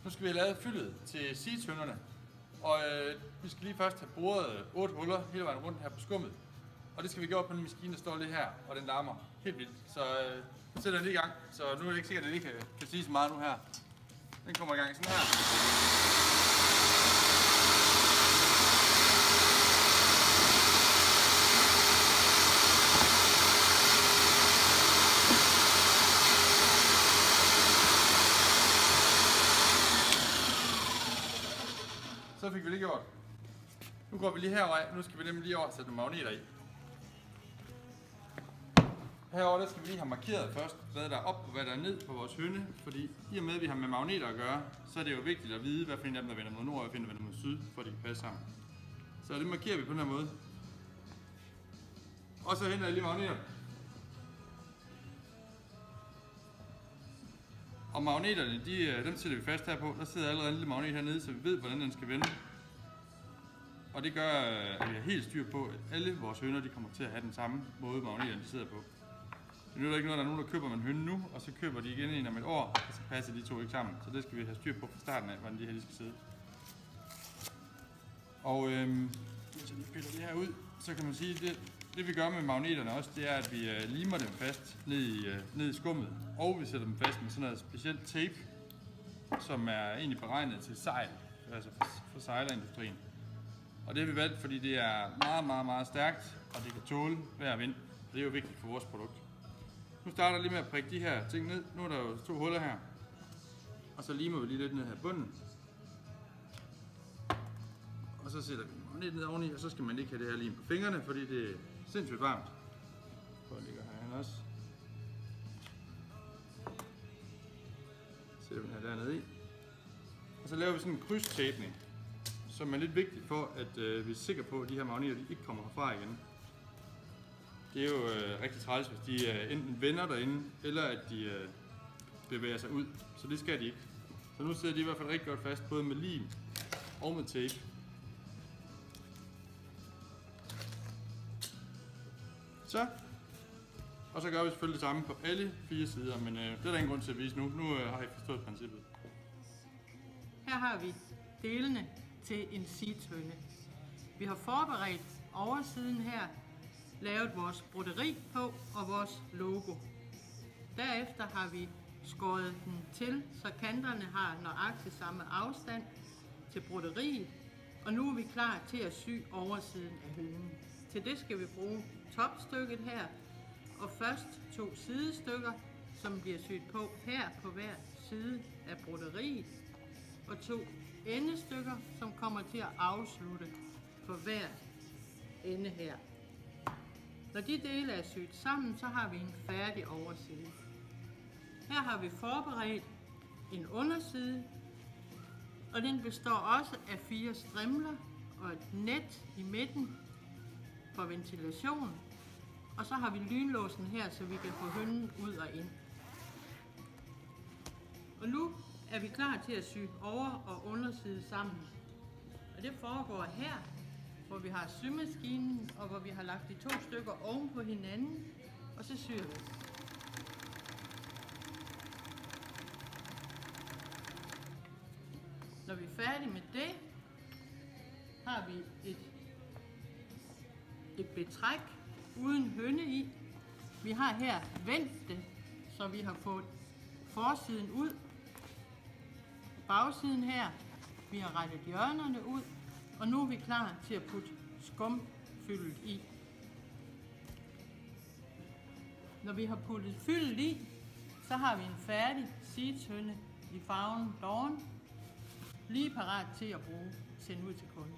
Nu skal vi have lavet fyldet til sigetønderne, og vi skal lige først have boret 8 huller hele vejen rundt her på skummet. Og det skal vi gøre på en maskine, der står lige her, og den larmer helt vildt. Så nu sætter den lige i gang, så nu er det ikke sikkert, at det ikke kan sige så meget nu her. Den kommer i gang sådan her. Så fik vi det gjort. Nu går vi lige herover. Nu skal vi nemlig lige over sætte nogle magneter i. Herover der skal vi lige have markeret først, hvad der er op og hvad der er ned på vores høne. Fordi i og med at vi har med magneter at gøre, så er det jo vigtigt at vide, hvad for en af dem der vender mod nord og hvad for en der vender mod syd, for at de kan passe sammen. Så det markerer vi på den her måde. Og så henter jeg lige magneter. Og magneterne, dem sætter vi fast her på. Der sidder allerede en lille magnet hernede, så vi ved, hvordan den skal vende. Og det gør, at vi har helt styr på, at alle vores høner de kommer til at have den samme måde, magneterne de sidder på. Det nytter ikke noget, at der er nogen, der køber en høne nu, og så køber de igen en om et år, og så passer de to ikke sammen. Så det skal vi have styr på fra starten af, hvordan de her de skal sidde. Og hvis jeg lige piller det her ud, så kan man sige, at det vi gør med magneterne også, det er, at vi limer dem fast ned i skummet. Og vi sætter dem fast med sådan noget specielt tape, som er egentlig beregnet til sejl, altså for sejlerindustrien. Og det har vi valgt, fordi det er meget, meget, meget stærkt, og det kan tåle vejr og vind. Det er jo vigtigt for vores produkt. Nu starter jeg lige med at prikke de her ting ned. Nu er der jo 2 huller her. Og så limer vi lige lidt ned her i bunden. Og så sætter vi magnet ned oveni, og så skal man ikke have det her lim på fingrene, fordi det er sindssygt varmt. Prøv at ligge herhen også. Sætter vi den her dernede i. Og så laver vi sådan en krydstæpning, som er lidt vigtigt for, at vi er sikre på, at de her magneter de ikke kommer herfra igen. Det er jo rigtig træls, hvis de enten vender derinde, eller at de bevæger sig ud. Så det skal de ikke. Så nu sidder de i hvert fald rigtig godt fast, både med lim og med tape. Så. Og så gør vi selvfølgelig det samme på alle 4 sider, men det er der ingen grund til at vise nu. Nu har I forstået princippet. Her har vi delene til en sigetønde. Vi har forberedt oversiden her, lavet vores broderi på og vores logo. Derefter har vi skåret den til, så kanterne har nøjagtigt samme afstand til broderiet. Og nu er vi klar til at sy oversiden af hønen. Til det skal vi bruge topstykket her, og først 2 sidestykker, som bliver syet på her på hver side af broderiet, og 2 endestykker, som kommer til at afslutte for hver ende her. Når de dele er syet sammen, så har vi en færdig overside. Her har vi forberedt en underside, og den består også af 4 strimler og et net i midten for ventilation. Og så har vi lynlåsen her, så vi kan få hønen ud og ind. Og nu er vi klar til at sy over- og underside sammen. Og det foregår her, hvor vi har symaskinen, og hvor vi har lagt de 2 stykker oven på hinanden, og så syr vi. Når vi er færdige med det, har vi et betræk uden høne i. Vi har her vendt det, så vi har fået forsiden ud, bagsiden her. Vi har rettet hjørnerne ud, og nu er vi klar til at putte skumfyldet i. Når vi har puttet fyldet i, så har vi en færdig sigetønde i farven Dawn, lige parat til at sende ud til kunden.